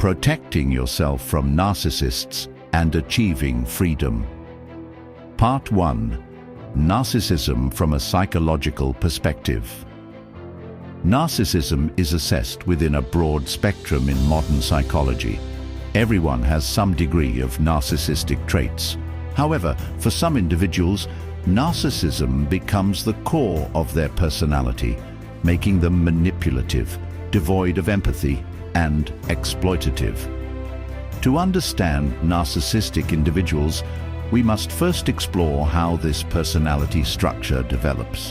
Protecting yourself from narcissists and achieving freedom. Part 1. Narcissism from a psychological perspective. Narcissism is assessed within a broad spectrum in modern psychology. Everyone has some degree of narcissistic traits. However, for some individuals, narcissism becomes the core of their personality, making them manipulative, devoid of empathy, and exploitative. To understand narcissistic individuals, we must first explore how this personality structure develops.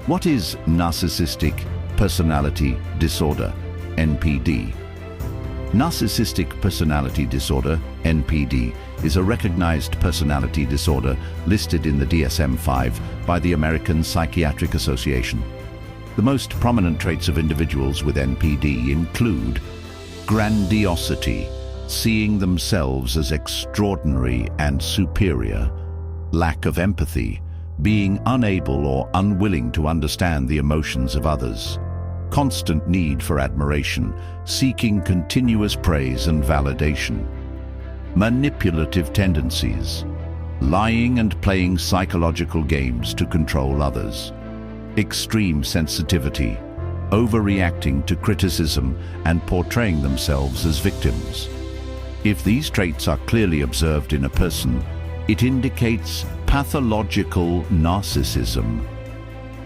What is narcissistic personality disorder, NPD? Narcissistic personality disorder, NPD, is a recognized personality disorder listed in the DSM-5 by the American Psychiatric Association. The most prominent traits of individuals with NPD include grandiosity, seeing themselves as extraordinary and superior; lack of empathy, being unable or unwilling to understand the emotions of others; constant need for admiration, seeking continuous praise and validation; manipulative tendencies, lying and playing psychological games to control others; extreme sensitivity, overreacting to criticism and portraying themselves as victims. If these traits are clearly observed in a person, it indicates pathological narcissism.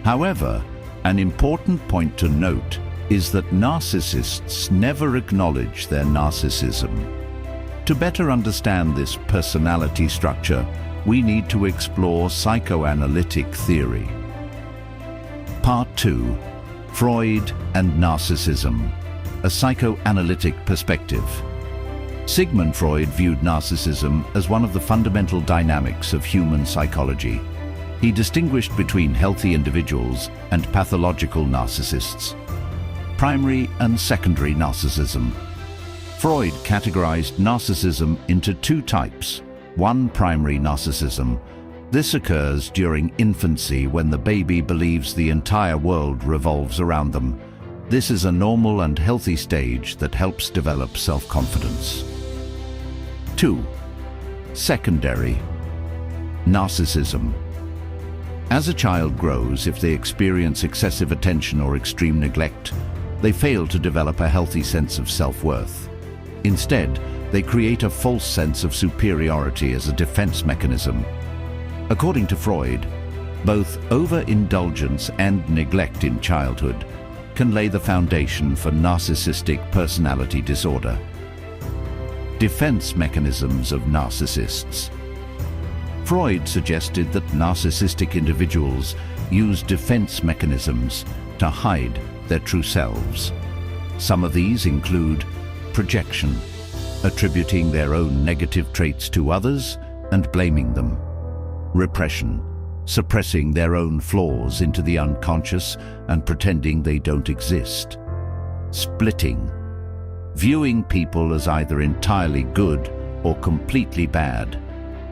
However, an important point to note is that narcissists never acknowledge their narcissism. To better understand this personality structure, we need to explore psychoanalytic theory. Part 2. Freud and Narcissism, a psychoanalytic perspective. Sigmund Freud viewed narcissism as one of the fundamental dynamics of human psychology. He distinguished between healthy individuals and pathological narcissists. Primary and secondary narcissism. Freud categorized narcissism into two types. One, primary narcissism. This occurs during infancy when the baby believes the entire world revolves around them. This is a normal and healthy stage that helps develop self-confidence. 2. Secondary narcissism. As a child grows, if they experience excessive attention or extreme neglect, they fail to develop a healthy sense of self-worth. Instead, they create a false sense of superiority as a defense mechanism. According to Freud, both overindulgence and neglect in childhood can lay the foundation for narcissistic personality disorder. Defense mechanisms of narcissists. Freud suggested that narcissistic individuals use defense mechanisms to hide their true selves. Some of these include projection, attributing their own negative traits to others and blaming them; repression, suppressing their own flaws into the unconscious and pretending they don't exist; splitting, viewing people as either entirely good or completely bad.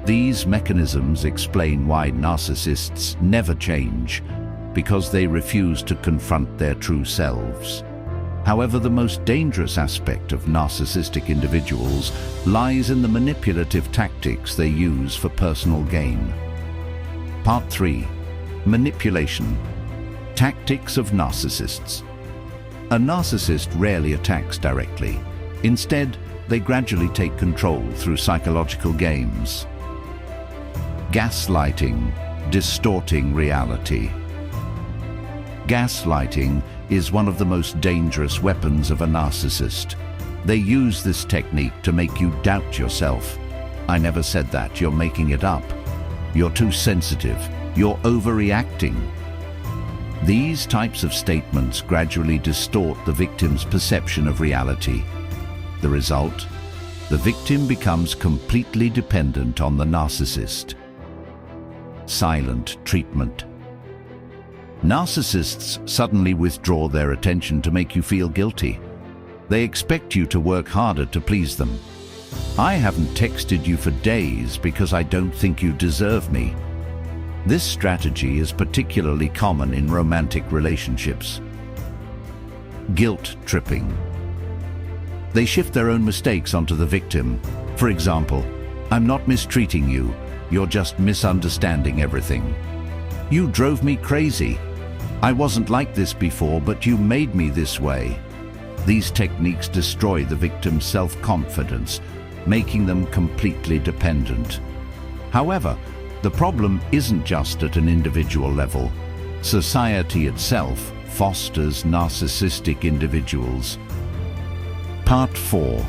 These mechanisms explain why narcissists never change, because they refuse to confront their true selves. However, the most dangerous aspect of narcissistic individuals lies in the manipulative tactics they use for personal gain. Part 3. Manipulation. Tactics of narcissists. A narcissist rarely attacks directly. Instead, they gradually take control through psychological games. Gaslighting, distorting reality. Gaslighting is one of the most dangerous weapons of a narcissist. They use this technique to make you doubt yourself. "I never said that, you're making it up. You're too sensitive. You're overreacting." These types of statements gradually distort the victim's perception of reality. The result? The victim becomes completely dependent on the narcissist. Silent treatment. Narcissists suddenly withdraw their attention to make you feel guilty. They expect you to work harder to please them. "I haven't texted you for days because I don't think you deserve me." This strategy is particularly common in romantic relationships. Guilt tripping. They shift their own mistakes onto the victim. For example, "I'm not mistreating you, you're just misunderstanding everything. You drove me crazy. I wasn't like this before, but you made me this way." These techniques destroy the victim's self-confidence, making them completely dependent. However, the problem isn't just at an individual level. Society itself fosters narcissistic individuals. Part 4.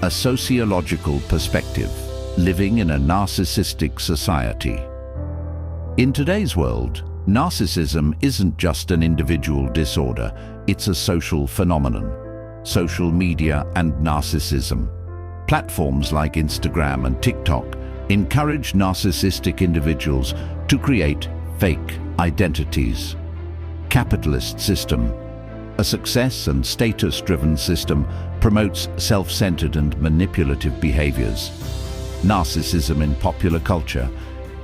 A sociological perspective. Living in a narcissistic society. In today's world, narcissism isn't just an individual disorder, it's a social phenomenon. Social media and narcissism. Platforms like Instagram and TikTok encourage narcissistic individuals to create fake identities. Capitalist system. A success and status-driven system promotes self-centered and manipulative behaviors. Narcissism in popular culture.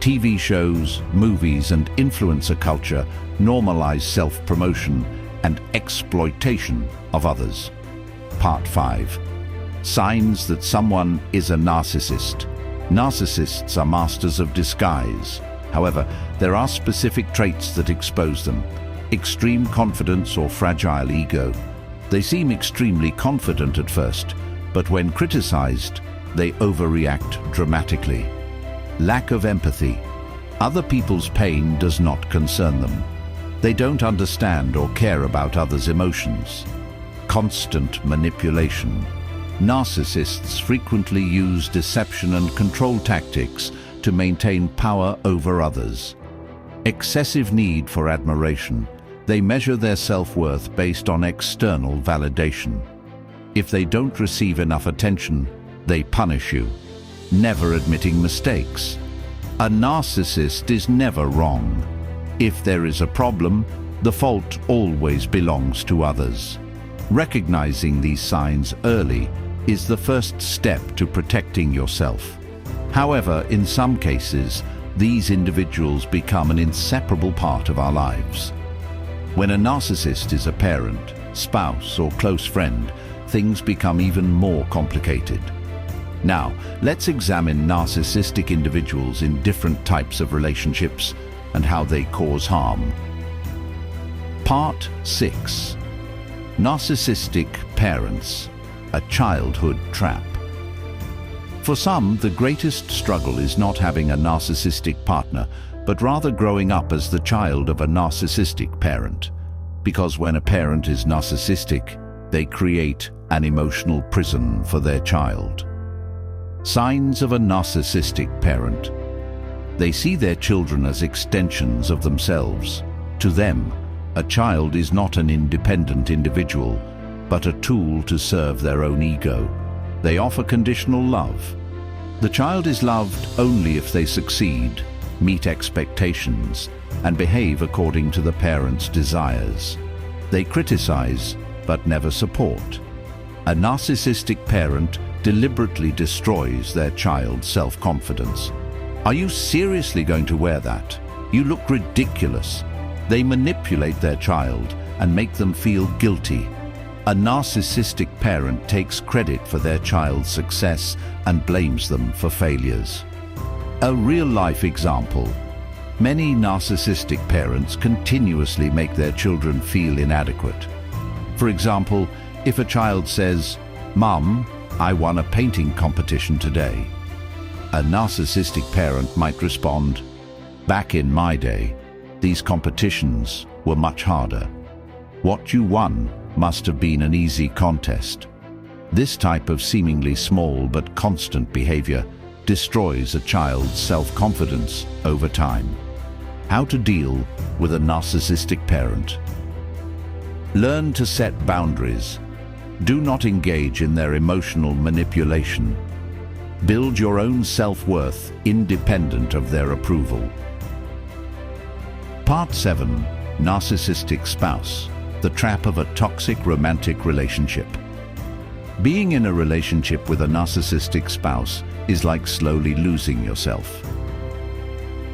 TV shows, movies, and influencer culture normalize self-promotion and exploitation of others. Part 5. Signs that someone is a narcissist. Narcissists are masters of disguise. However, there are specific traits that expose them. Extreme confidence or fragile ego. They seem extremely confident at first, but when criticized, they overreact dramatically. Lack of empathy. Other people's pain does not concern them. They don't understand or care about others' emotions. Constant manipulation. Narcissists frequently use deception and control tactics to maintain power over others. Excessive need for admiration. They measure their self-worth based on external validation. If they don't receive enough attention, they punish you, never admitting mistakes. A narcissist is never wrong. If there is a problem, the fault always belongs to others. Recognizing these signs early is the first step to protecting yourself. However, in some cases, these individuals become an inseparable part of our lives. When a narcissist is a parent, spouse, or close friend, things become even more complicated. Now, let's examine narcissistic individuals in different types of relationships and how they cause harm. Part 6. Narcissistic parents, a childhood trap. For some, the greatest struggle is not having a narcissistic partner, but rather growing up as the child of a narcissistic parent. Because when a parent is narcissistic, they create an emotional prison for their child. Signs of a narcissistic parent. They see their children as extensions of themselves. To them, a child is not an independent individual, but a tool to serve their own ego. They offer conditional love. The child is loved only if they succeed, meet expectations, and behave according to the parent's desires. They criticize, but never support. A narcissistic parent deliberately destroys their child's self-confidence. "Are you seriously going to wear that? You look ridiculous." They manipulate their child and make them feel guilty. A narcissistic parent takes credit for their child's success and blames them for failures. A real-life example. Many narcissistic parents continuously make their children feel inadequate. For example, if a child says, "Mom, I won a painting competition today," a narcissistic parent might respond, "Back in my day, these competitions were much harder. What you won must have been an easy contest." This type of seemingly small but constant behavior destroys a child's self-confidence over time. How to deal with a narcissistic parent. Learn to set boundaries. Do not engage in their emotional manipulation. Build your own self-worth independent of their approval. Part 7. Narcissistic spouse. The trap of a toxic romantic relationship. Being in a relationship with a narcissistic spouse is like slowly losing yourself.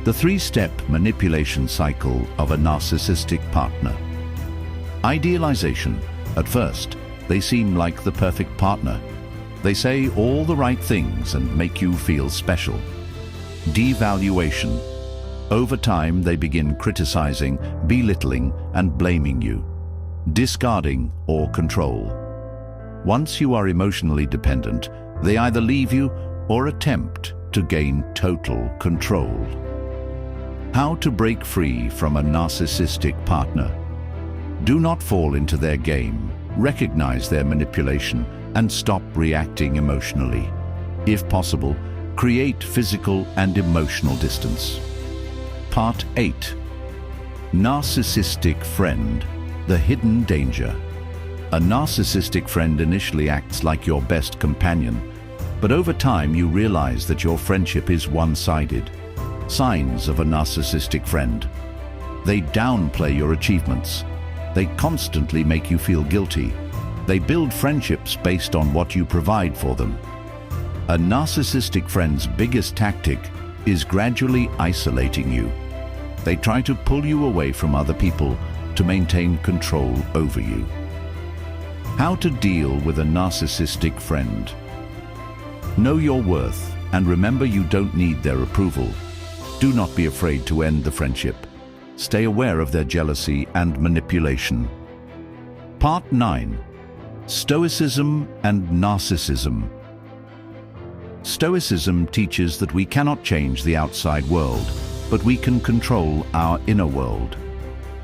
The 3-step manipulation cycle of a narcissistic partner. Idealization. At first, they seem like the perfect partner. They say all the right things and make you feel special. Devaluation. Over time, they begin criticizing, belittling, and blaming you. Discarding or control. Once you are emotionally dependent, they either leave you or attempt to gain total control. How to break free from a narcissistic partner. Do not fall into their game. Recognize their manipulation and stop reacting emotionally. If possible, create physical and emotional distance. Part 8. Narcissistic friend, the hidden danger. A narcissistic friend initially acts like your best companion, but over time you realize that your friendship is one-sided. Signs of a narcissistic friend. They downplay your achievements. They constantly make you feel guilty. They build friendships based on what you provide for them. A narcissistic friend's biggest tactic is gradually isolating you. They try to pull you away from other people to maintain control over you. How to deal with a narcissistic friend. Know your worth and remember you don't need their approval. Do not be afraid to end the friendship. Stay aware of their jealousy and manipulation. Part 9. Stoicism and Narcissism. Stoicism teaches that we cannot change the outside world, but we can control our inner world.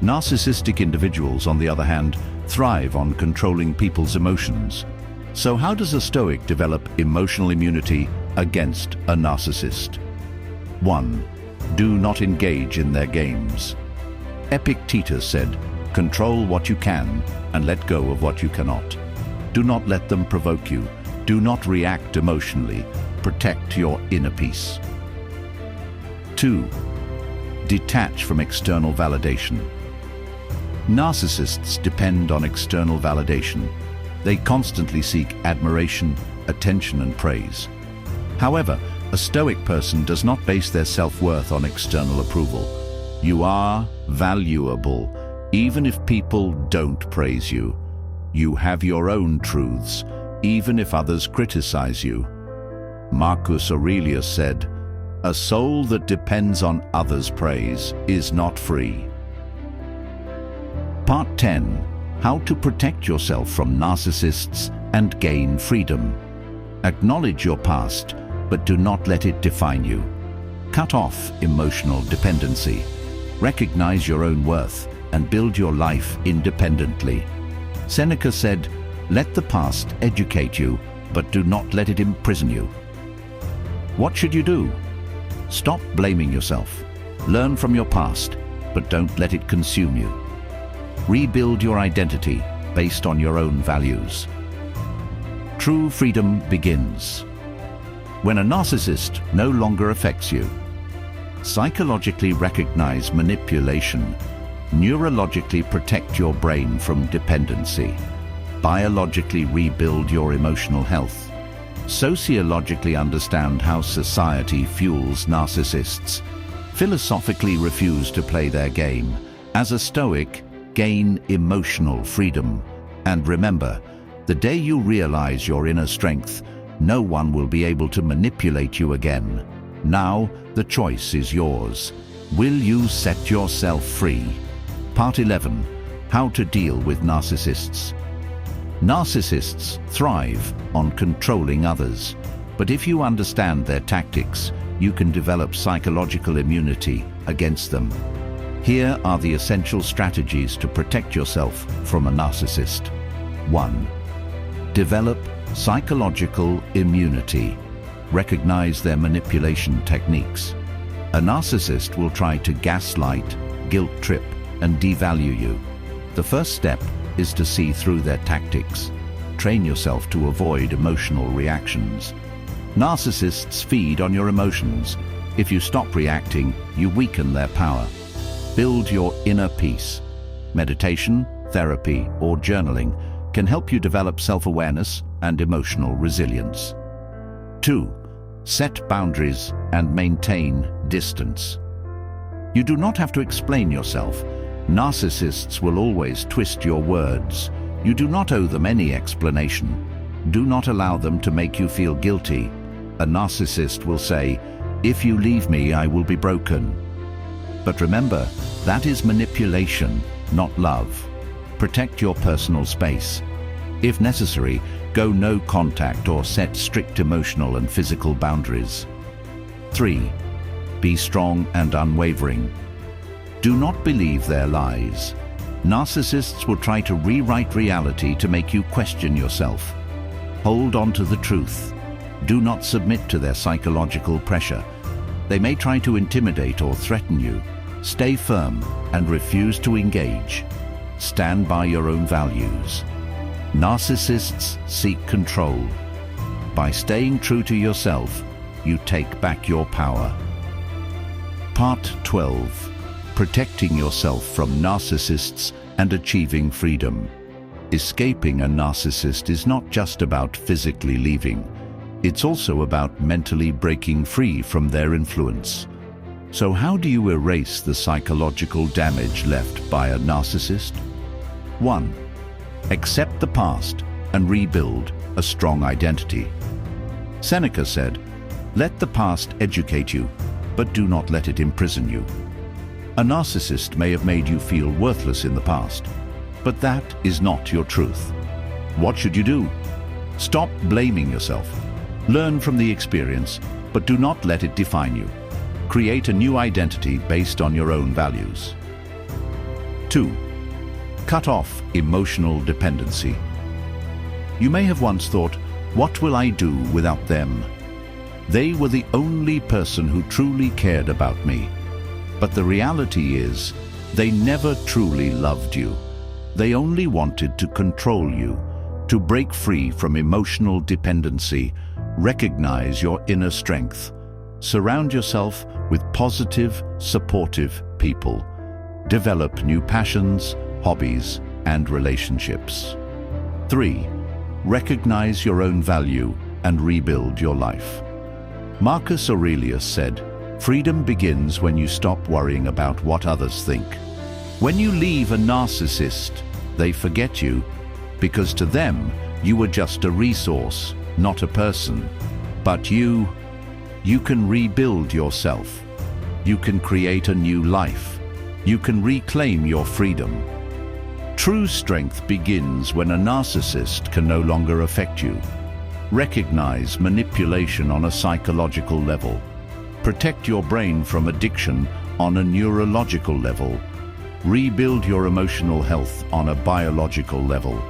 Narcissistic individuals, on the other hand, thrive on controlling people's emotions. So how does a Stoic develop emotional immunity against a narcissist? 1. Do not engage in their games. Epictetus said, "Control what you can and let go of what you cannot." Do not let them provoke you. Do not react emotionally. Protect your inner peace. 2. Detach from external validation. Narcissists depend on external validation. They constantly seek admiration, attention, and praise. However, a Stoic person does not base their self-worth on external approval. You are valuable, even if people don't praise you. You have your own truths, even if others criticize you. Marcus Aurelius said, "A soul that depends on others' praise is not free." Part 10. How to protect yourself from narcissists and gain freedom. Acknowledge your past, but do not let it define you. Cut off emotional dependency. Recognize your own worth and build your life independently. Seneca said, "Let the past educate you, but do not let it imprison you." What should you do? Stop blaming yourself. Learn from your past, but don't let it consume you. Rebuild your identity based on your own values. True freedom begins when a narcissist no longer affects you. Psychologically recognize manipulation. Neurologically protect your brain from dependency. Biologically rebuild your emotional health. Sociologically understand how society fuels narcissists. Philosophically refuse to play their game. As a Stoic, gain emotional freedom. And remember, the day you realize your inner strength, no one will be able to manipulate you again. Now, the choice is yours. Will you set yourself free? Part 11. How to deal with narcissists. Narcissists thrive on controlling others, but if you understand their tactics, you can develop psychological immunity against them. Here are the essential strategies to protect yourself from a narcissist. 1. Develop psychological immunity. Recognize their manipulation techniques. A narcissist will try to gaslight, guilt trip, and devalue you. The first step is to see through their tactics. Train yourself to avoid emotional reactions. Narcissists feed on your emotions. If you stop reacting, you weaken their power. Build your inner peace. Meditation, therapy, or journaling can help you develop self-awareness and emotional resilience. 2. Set boundaries and maintain distance. You do not have to explain yourself. Narcissists will always twist your words. You do not owe them any explanation. Do not allow them to make you feel guilty. A narcissist will say, "If you leave me, I will be broken." But remember, that is manipulation, not love. Protect your personal space. If necessary, go no contact or set strict emotional and physical boundaries. 3. Be strong and unwavering. Do not believe their lies. Narcissists will try to rewrite reality to make you question yourself. Hold on to the truth. Do not submit to their psychological pressure. They may try to intimidate or threaten you. Stay firm and refuse to engage. Stand by your own values. Narcissists seek control. By staying true to yourself, you take back your power. Part 12. Protecting yourself from narcissists and achieving freedom. Escaping a narcissist is not just about physically leaving. It's also about mentally breaking free from their influence. So how do you erase the psychological damage left by a narcissist? 1. Accept the past and rebuild a strong identity. Seneca said, "Let the past educate you, but do not let it imprison you." A narcissist may have made you feel worthless in the past, but that is not your truth. What should you do? Stop blaming yourself. Learn from the experience, but do not let it define you. Create a new identity based on your own values. 2. Cut off emotional dependency. You may have once thought, "What will I do without them? They were the only person who truly cared about me." But the reality is, they never truly loved you. They only wanted to control you. To break free from emotional dependency, recognize your inner strength. Surround yourself with positive, supportive people. Develop new passions, hobbies, and relationships. 3. Recognize your own value and rebuild your life. Marcus Aurelius said, "Freedom begins when you stop worrying about what others think." When you leave a narcissist, they forget you, because to them, you were just a resource, not a person. But you can rebuild yourself. You can create a new life. You can reclaim your freedom. True strength begins when a narcissist can no longer affect you. Recognize manipulation on a psychological level. Protect your brain from addiction on a neurological level. Rebuild your emotional health on a biological level.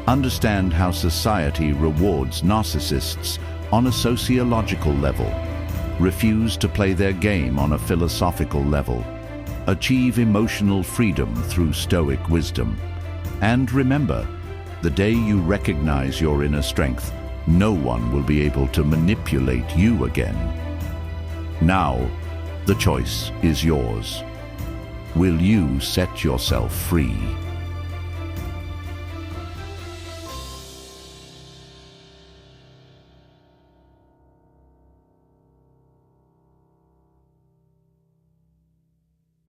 Understand how society rewards narcissists on a sociological level. Refuse to play their game on a philosophical level. Achieve emotional freedom through stoic wisdom. And remember, the day you recognize your inner strength, no one will be able to manipulate you again. Now, the choice is yours. Will you set yourself free?